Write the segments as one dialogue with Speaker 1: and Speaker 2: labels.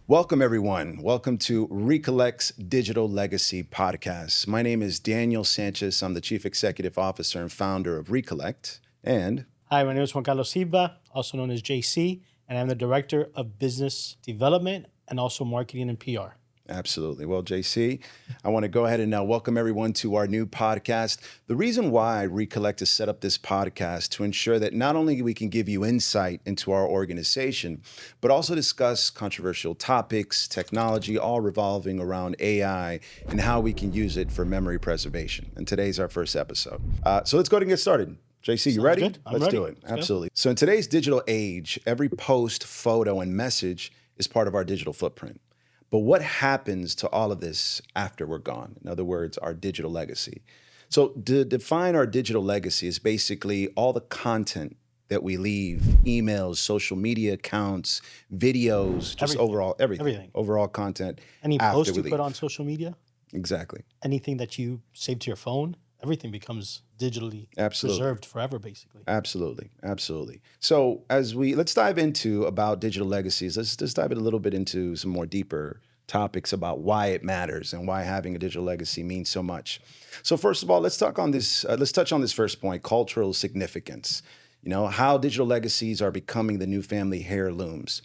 Speaker 1: Welcome, everyone. Welcome to Reekolect's Digital Legacy Podcast. My name is Daniel Sanchez. I'm the Chief Executive Officer and founder of Reekolect. And
Speaker 2: Hi, my name is Juan Carlos Silva, also known as JC, and I'm the Director of Business Development and also Marketing and PR.
Speaker 1: absolutely. Well, JC, I want to go ahead and welcome everyone to our new podcast. The reason why Reekolect has set up this podcast to ensure that not only we can give you insight into our organization, but also discuss controversial topics, technology, all revolving around AI and how we can use it for memory preservation. And today's our first episode. So let's go ahead and get started. JC, you ready?
Speaker 2: Good. I'm
Speaker 1: Let's
Speaker 2: ready.
Speaker 1: do it.
Speaker 2: Let's go.
Speaker 1: Absolutely. So in today's digital age, every post, photo, and message is part of our digital footprint. But what happens to all of this after we're gone? In other words, our digital legacy. So to define our digital legacy is basically all the content that we leave, emails, social media accounts, videos, just
Speaker 2: Everything.
Speaker 1: overall everything.
Speaker 2: Everything.
Speaker 1: Overall content.
Speaker 2: Any
Speaker 1: after
Speaker 2: post
Speaker 1: we
Speaker 2: you
Speaker 1: leave.
Speaker 2: put on social media,
Speaker 1: Exactly.
Speaker 2: anything that you save to your phone, everything becomes digitally
Speaker 1: Absolutely.
Speaker 2: preserved forever, basically.
Speaker 1: Absolutely. Absolutely. So let's dive into about digital legacies. Let's just dive a little bit into some more deeper topics about why it matters and why having a digital legacy means so much. So first of all, let's touch on this first point, cultural significance. You know, how digital legacies are becoming the new family heirlooms.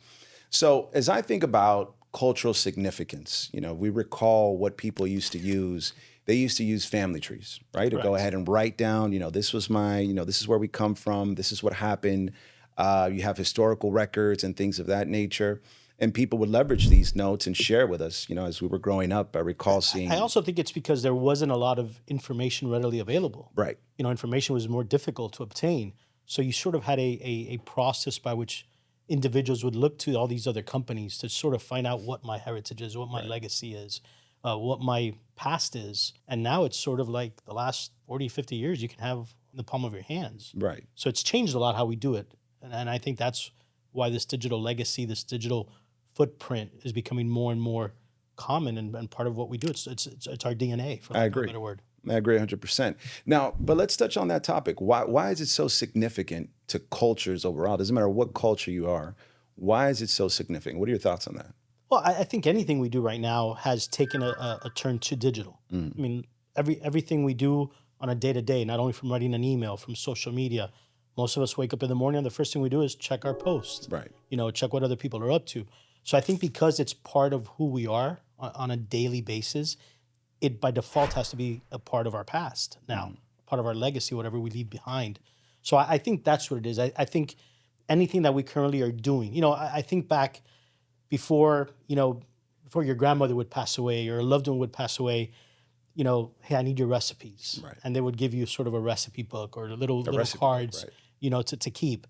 Speaker 1: So as I think about cultural significance, you know, we recall what people used to use. They used to use family trees, right? To go
Speaker 2: Correct.
Speaker 1: ahead and write down, this was this is where we come from. This is what happened. You have historical records and things of that nature. And people would leverage these notes and share with us, as we were growing up. I recall seeing.
Speaker 2: I also think it's because there wasn't a lot of information readily available.
Speaker 1: Right.
Speaker 2: Information was more difficult to obtain. So you sort of had a process by which individuals would look to all these other companies to sort of find out what my heritage is, what my legacy is, what my past is. And now it's sort of like the last 40, 50 years you can have in the palm of your hands.
Speaker 1: Right.
Speaker 2: So it's changed a lot how we do it. And I think that's why this digital legacy, this digital footprint is becoming more and more common and part of what we do. It's our DNA, for lack of a better word.
Speaker 1: I agree 100%. Now, but let's touch on that topic. Why is it so significant to cultures overall? Doesn't matter what culture you are. Why is it so significant? What are your thoughts on that?
Speaker 2: Well, I think anything we do right now has taken a turn to digital. I mean, everything we do on a day-to-day, not only from writing an email, from social media, most of us wake up in the morning and the first thing we do is check our post.
Speaker 1: Right.
Speaker 2: Check what other people are up to. So I think because it's part of who we are on a daily basis, it by default has to be a part of our past now, part of our legacy, whatever we leave behind. So I think that's what it is. I think anything that we currently are doing, I think back before your grandmother would pass away or a loved one would pass away, hey, I need your recipes.
Speaker 1: Right.
Speaker 2: And they would give you sort of a recipe book or little
Speaker 1: recipe book,
Speaker 2: cards,
Speaker 1: right.
Speaker 2: To keep.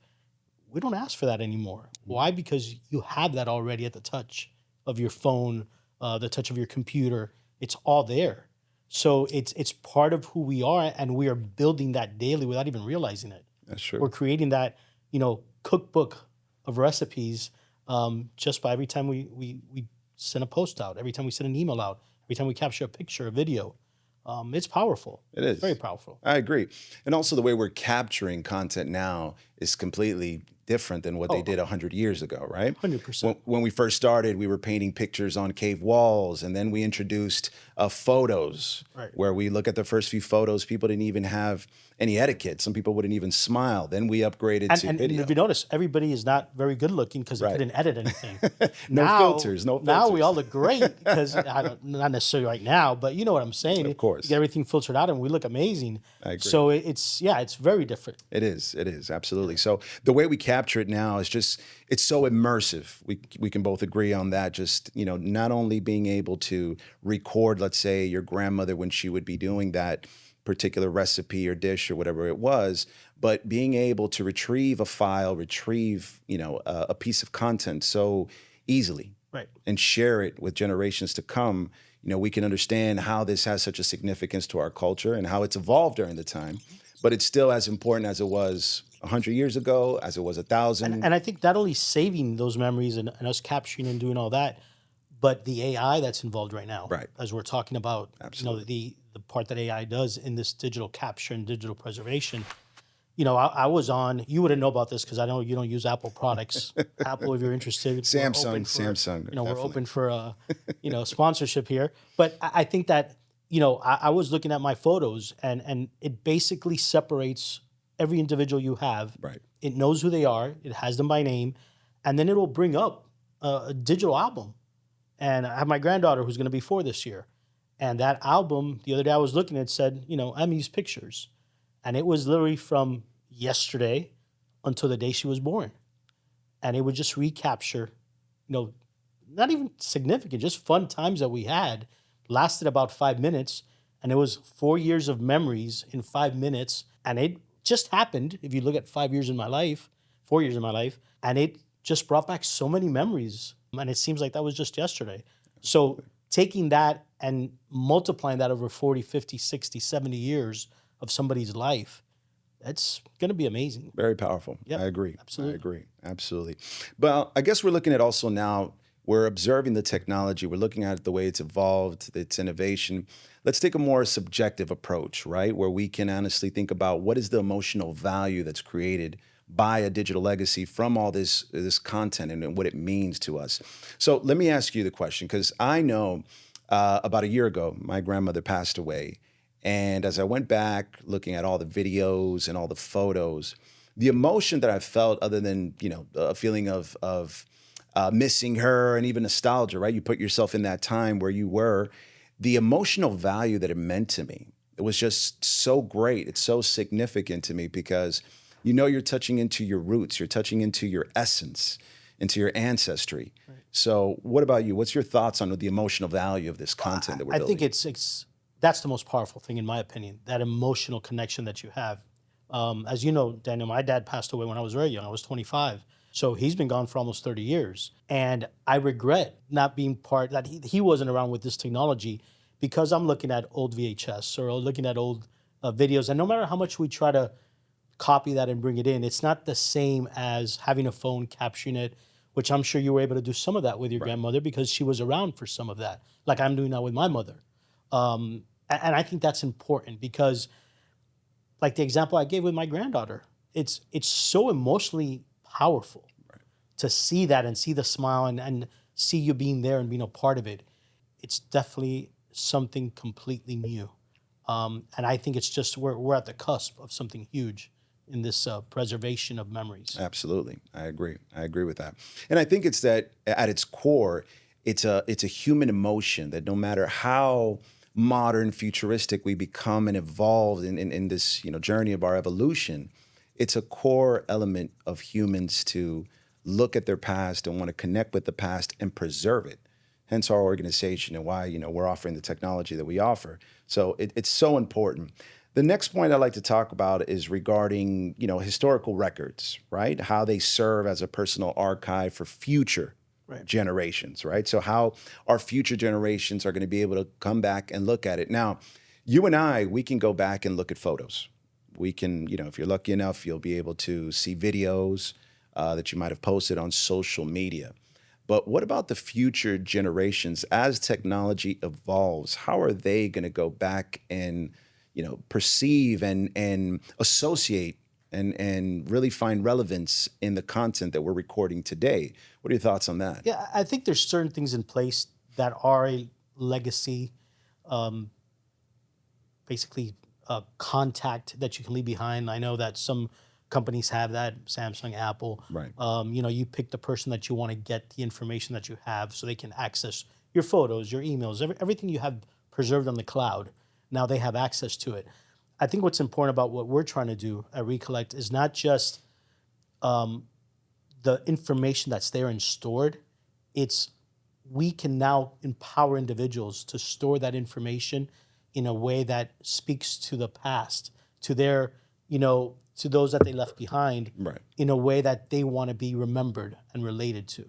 Speaker 2: We don't ask for that anymore. Why? Because you have that already at the touch of your phone, the touch of your computer. It's all there. So it's part of who we are, and we are building that daily without even realizing it.
Speaker 1: That's true.
Speaker 2: We're creating that, cookbook of recipes just by every time we send a post out, every time we send an email out, every time we capture a picture, a video. It's powerful.
Speaker 1: It is.
Speaker 2: Very powerful.
Speaker 1: I agree. And also the way we're capturing content now is completely different than what they did 100 years ago, right?
Speaker 2: 100%.
Speaker 1: When we first started, we were painting pictures on cave walls, and then we introduced photos, where we look at the first few photos. People didn't even have any etiquette. Some people wouldn't even smile. Then we upgraded to
Speaker 2: And
Speaker 1: video.
Speaker 2: if you notice, everybody is not very good looking because they couldn't edit anything.
Speaker 1: No filters.
Speaker 2: Now we all look great because not necessarily right now, but you know what I'm saying.
Speaker 1: Of course.
Speaker 2: You get everything filtered out and we look amazing.
Speaker 1: I agree.
Speaker 2: So it's very different.
Speaker 1: It is, absolutely. So the way we capture it now is it's so immersive. We can both agree on that. Just, not only being able to record, let's say, your grandmother when she would be doing that particular recipe or dish or whatever it was, but being able to retrieve a file, a piece of content so easily,
Speaker 2: right,
Speaker 1: and share it with generations to come. We can understand how this has such a significance to our culture and how it's evolved during the time, but it's still as important as it was 100 years ago, as it was 1,000.
Speaker 2: And I think not only saving those memories and us capturing and doing all that, but the AI that's involved right now,
Speaker 1: right,
Speaker 2: as we're talking about,
Speaker 1: absolutely,
Speaker 2: the part that AI does in this digital capture and digital preservation, I was on, you wouldn't know about this because I know you don't use Apple products. Apple, if you're interested, we're open for,
Speaker 1: Samsung,
Speaker 2: we're
Speaker 1: definitely.
Speaker 2: open for, sponsorship here. But I think that, I was looking at my photos and it basically separates every individual you have.
Speaker 1: Right.
Speaker 2: It knows who they are, it has them by name, and then it'll bring up a digital album. And I have my granddaughter who's going to be 4 this year. And that album, the other day I was looking at it, said, Emmy's pictures. And it was literally from yesterday until the day she was born. And it would just recapture, not even significant, just fun times that we had. Lasted about 5 minutes. And it was 4 years of memories in 5 minutes. And it just happened, if you look at 5 years in my life, 4 years in my life, and it just brought back so many memories. And it seems like that was just yesterday. So taking that and multiplying that over 40, 50, 60, 70 years of somebody's life, that's going to be amazing.
Speaker 1: Very powerful.
Speaker 2: Yep,
Speaker 1: I agree.
Speaker 2: absolutely.
Speaker 1: I agree. Absolutely. Well, I guess we're looking at also now, we're observing the technology. We're looking at the way it's evolved, its innovation. Let's take a more subjective approach, right? Where we can honestly think about what is the emotional value that's created by a digital legacy from all this content and what it means to us. So let me ask you the question, because I know about a year ago, my grandmother passed away. And as I went back looking at all the videos and all the photos, the emotion that I felt, other than, a feeling of missing her and even nostalgia, right? You put yourself in that time where you were, the emotional value that it meant to me, it was just so great. It's so significant to me because you're touching into your roots, you're touching into your essence, into your ancestry. Right. So what about you? What's your thoughts on the emotional value of this content that we're building?
Speaker 2: I think it's that's the most powerful thing, in my opinion, that emotional connection that you have. As you know, Daniel, my dad passed away when I was very young. I was 25. So he's been gone for almost 30 years. And I regret not being that he wasn't around with this technology, because I'm looking at old VHS or looking at old videos. And no matter how much we try to copy that and bring it in, it's not the same as having a phone capturing it, which I'm sure you were able to do some of that with your grandmother because she was around for some of that, like I'm doing now with my mother. And I think that's important because, like the example I gave with my granddaughter, it's so emotionally powerful to see that and see the smile and see you being there and being a part of it. It's definitely something completely new. And I think it's just we're at the cusp of something huge in this preservation of memories.
Speaker 1: Absolutely. I agree. I agree with that. And I think it's that at its core, it's a human emotion that no matter how modern, futuristic we become and evolve in this journey of our evolution, it's a core element of humans to look at their past and want to connect with the past and preserve it. Hence our organization and why we're offering the technology that we offer. So it's so important. The next point I'd like to talk about is regarding historical records, right? How they serve as a personal archive for future generations, right? So how our future generations are going to be able to come back and look at it. Now, you and I, we can go back and look at photos. We can, if you're lucky enough, you'll be able to see videos that you might have posted on social media. But what about the future generations? As technology evolves, how are they going to go back and perceive and associate and really find relevance in the content that we're recording today? What are your thoughts on that?
Speaker 2: Yeah, I think there's certain things in place that are a legacy, basically contact that you can leave behind. I know that some companies have that, Samsung, Apple.
Speaker 1: Right.
Speaker 2: You pick the person that you want to get the information that you have so they can access your photos, your emails, everything you have preserved on the cloud. Now they have access to it. I think what's important about what we're trying to do at Reekolect is not just the information that's there and stored. It's we can now empower individuals to store that information in a way that speaks to the past, to their, to those that they left behind, in a way that they want to be remembered and related to.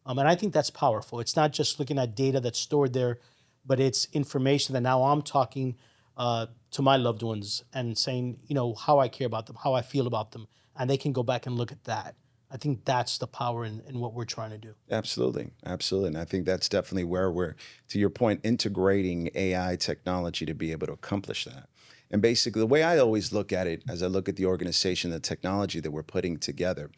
Speaker 2: And I think that's powerful. It's not just looking at data that's stored there, but it's information that now I'm talking to my loved ones and saying, how I care about them, how I feel about them, and they can go back and look at that. I think that's the power in what we're trying to do.
Speaker 1: Absolutely. Absolutely. And I think that's definitely where we're, to your point, integrating AI technology to be able to accomplish that. And basically, the way I always look at it, as I look at the organization, the technology that we're putting together,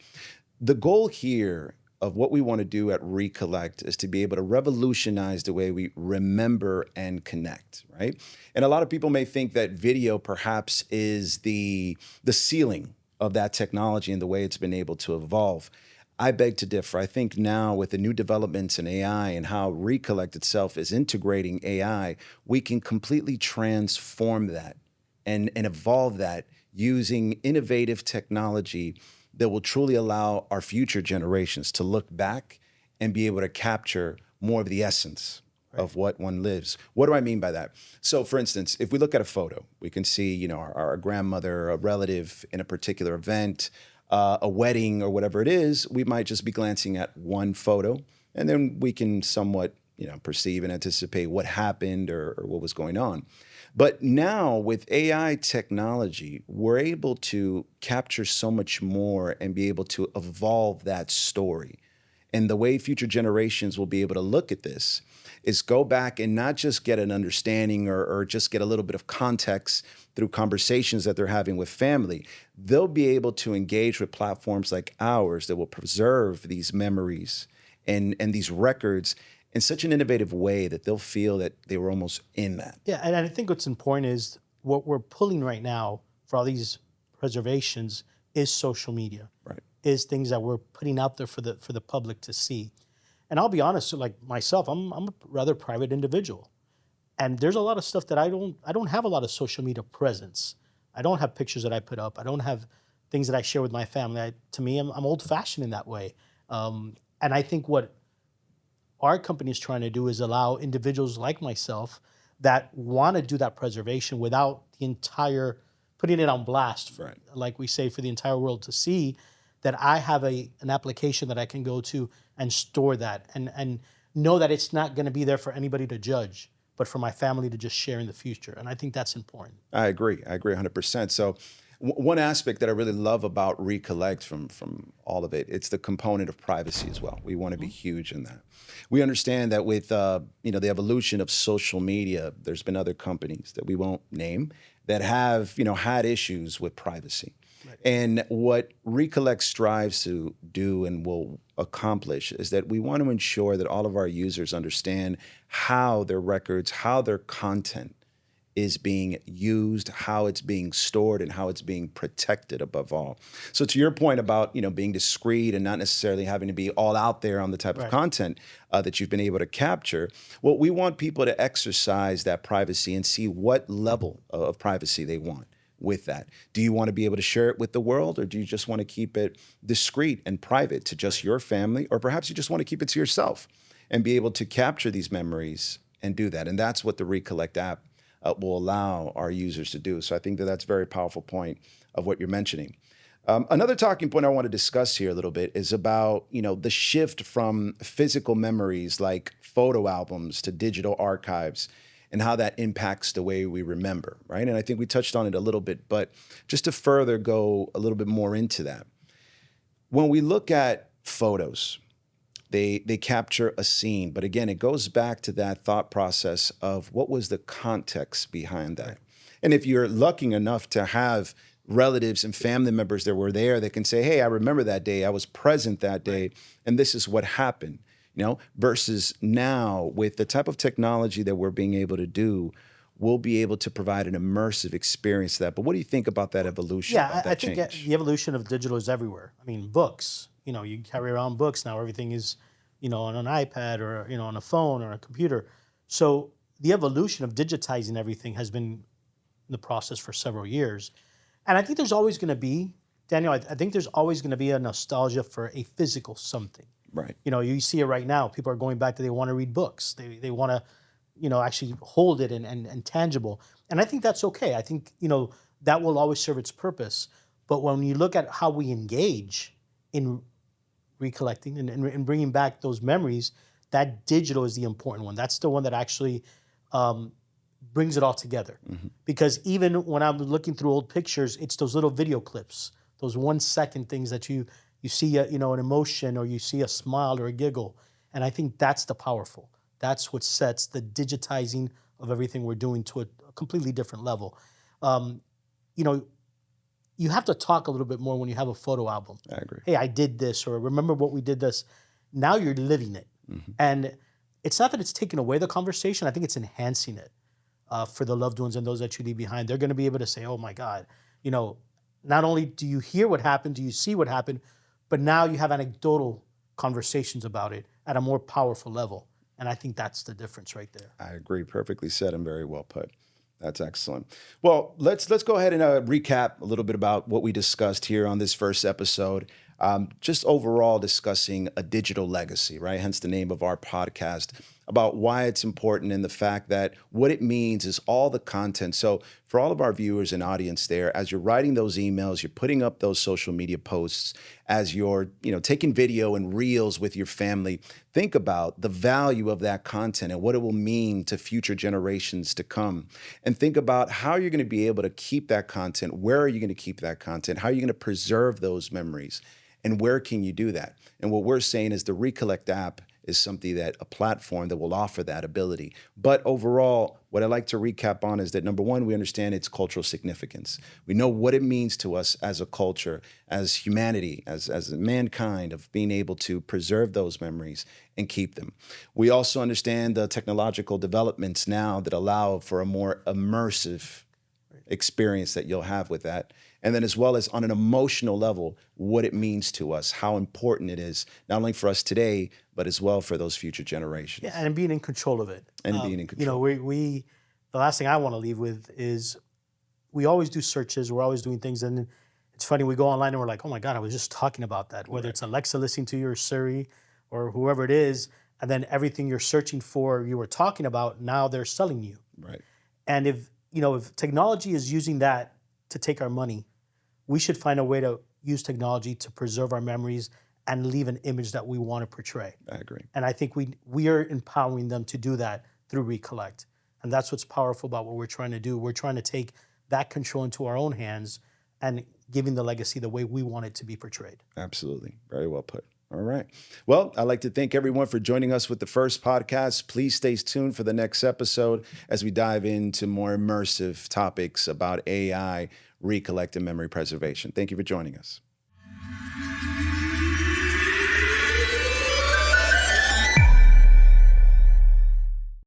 Speaker 1: the goal here of what we want to do at Reekolect is to be able to revolutionize the way we remember and connect, right? And a lot of people may think that video perhaps is the ceiling of that technology and the way it's been able to evolve. I beg to differ. I think now with the new developments in AI and how Reekolect itself is integrating AI, we can completely transform that and evolve that using innovative technology that will truly allow our future generations to look back and be able to capture more of the essence of what one lives. What do I mean by that? So, for instance, if we look at a photo, we can see, our grandmother, a relative in a particular event, a wedding, or whatever it is. We might just be glancing at one photo, and then we can somewhat, perceive and anticipate what happened or what was going on. But now with AI technology, we're able to capture so much more and be able to evolve that story. And the way future generations will be able to look at this is go back and not just get an understanding or just get a little bit of context through conversations that they're having with family. They'll be able to engage with platforms like ours that will preserve these memories and these records in such an innovative way that they'll feel that they were almost in that.
Speaker 2: Yeah, and I think what's important is what we're pulling right now for all these preservations is social media,
Speaker 1: Right.
Speaker 2: is things that we're putting out there for the public to see. And I'll be honest, like myself, I'm a rather private individual, and there's a lot of stuff that I don't have a lot of social media presence. I don't have pictures that I put up. I don't have things that I share with my family. To me, I'm old fashioned in that way, and I think what our company is trying to do is allow individuals like myself that want to do that preservation without the entire putting it on blast,
Speaker 1: Right.
Speaker 2: like we say, for the entire world to see, that I have an application that I can go to and store that and know that it's not going to be there for anybody to judge, but for my family to just share in the future. And I think that's important.
Speaker 1: I agree. I agree 100%. So one aspect that I really love about Reekolect from all of it, it's the component of privacy as well. We want to be huge in that. We understand that with the evolution of social media, there's been other companies that we won't name that have had issues with privacy. Right. And what Reekolect strives to do and will accomplish is that we want to ensure that all of our users understand how their records, how their content is being used, how it's being stored, and how it's being protected above all. So to your point about being discreet and not necessarily having to be all out there on the type of
Speaker 2: Right.
Speaker 1: content that you've been able to capture, well, we want people to exercise that privacy and see what level of privacy they want with that. Do you want to be able to share it with the world, or do you just want to keep it discreet and private to just your family, or perhaps you just want to keep it to yourself and be able to capture these memories and do that? And that's what the Reekolect app will allow our users to do. So I think that that's a very powerful point of what you're mentioning. Another talking point I want to discuss here a little bit is about the shift from physical memories like photo albums to digital archives and how that impacts the way we remember, right? And I think we touched on it a little bit, but just to further go a little bit more into that, when we look at photos, they capture a scene, but again, it goes back to that thought process of what was the context behind that. Right. And if you're lucky enough to have relatives and family members that were there that can say, hey, I remember that day, I was present that day, and this is what happened, versus now with the type of technology that we're being able to do, we'll be able to provide an immersive experience to that. But what do you think about that evolution, about that
Speaker 2: I think
Speaker 1: change?
Speaker 2: the evolution of digital is everywhere. I mean, books, you carry around books now. Everything is, on an iPad or, on a phone or a computer. So the evolution of digitizing everything has been in the process for several years. And I think there's always going to be, Daniel, I think there's always going to be a nostalgia for a physical something.
Speaker 1: Right.
Speaker 2: You see it right now. People are going back to, they want to read books. They want to, actually hold it and tangible. And I think that's okay. I think, that will always serve its purpose. But when you look at how we engage in recollecting and bringing back those memories, that digital is the important one. That's the one that actually brings it all together. Mm-hmm. Because even when I'm looking through old pictures, it's those little video clips, those 1 second things that you see, an emotion, or you see a smile or a giggle. And I think that's the powerful. That's what sets the digitizing of everything we're doing to a completely different level. you know, you have to talk a little bit more when you have a photo album.
Speaker 1: I agree.
Speaker 2: Hey, I did this, or remember what we did this. Now you're living it.
Speaker 1: Mm-hmm.
Speaker 2: And it's not that it's taking away the conversation. I think it's enhancing it for the loved ones and those that you leave behind. They're going to be able to say, oh my God, you know, not only do you hear what happened, do you see what happened, but now you have anecdotal conversations about it at a more powerful level. And I think that's the difference right there.
Speaker 1: I agree. Perfectly said and very well put. That's excellent. Well, let's go ahead and recap a little bit about what we discussed here on this first episode. Just overall discussing a digital legacy, right? Hence the name of our podcast, about why it's important and the fact that what it means is all the content. So for all of our viewers and audience there, as you're writing those emails, you're putting up those social media posts, as you're, taking video and reels with your family, think about the value of that content and what it will mean to future generations to come. And think about how you're going to be able to keep that content. Where are you going to keep that content? How are you going to preserve those memories? And where can you do that? And what we're saying is the Reekolect app is something that a platform that will offer that ability. But overall, what I like to recap on is that number one, we understand its cultural significance. We know what it means to us as a culture, as humanity, as mankind, of being able to preserve those memories and keep them. We also understand the technological developments now that allow for a more immersive experience that you'll have with that. And then as well as on an emotional level, what it means to us, how important it is, not only for us today, but as well for those future generations.
Speaker 2: Yeah, and being in control of it.
Speaker 1: And being in control.
Speaker 2: We the last thing I want to leave with is we always do searches, we're always doing things, and it's funny, we go online and we're like, oh my God, I was just talking about that. Whether it's Alexa listening to you or Siri or whoever it is, and then everything you're searching for, you were talking about, now they're selling you.
Speaker 1: Right.
Speaker 2: And if technology is using that to take our money, we should find a way to use technology to preserve our memories and leave an image that we want to portray.
Speaker 1: I agree.
Speaker 2: And I think we are empowering them to do that through Reekolect. And that's what's powerful about what we're trying to do. We're trying to take that control into our own hands and giving the legacy the way we want it to be portrayed.
Speaker 1: Absolutely. Very well put. All right. Well, I'd like to thank everyone for joining us with the first podcast. Please stay tuned for the next episode as we dive into more immersive topics about AI, Reekolect, and memory preservation. Thank you for joining us.